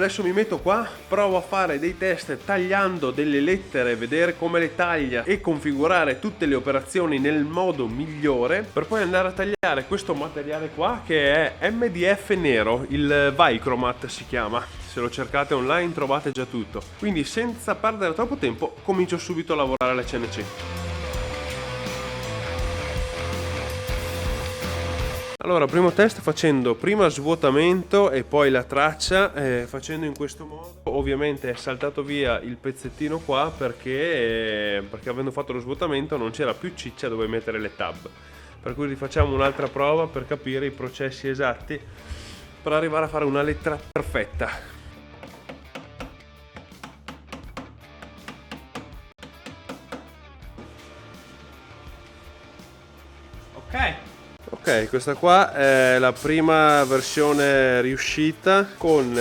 Adesso mi metto qua, provo a fare dei test tagliando delle lettere, vedere come le taglia e configurare tutte le operazioni nel modo migliore per poi andare a tagliare questo materiale qua che è MDF nero, il Vicromat si chiama. Se lo cercate online trovate già tutto. Quindi senza perdere troppo tempo comincio subito a lavorare alla CNC. Allora, primo test facendo prima svuotamento e poi la traccia, facendo in questo modo. Ovviamente è saltato via il pezzettino qua perché avendo fatto lo svuotamento non c'era più ciccia dove mettere le tab. Per cui rifacciamo un'altra prova per capire i processi esatti per arrivare a fare una lettera perfetta. Ok, questa qua è la prima versione riuscita con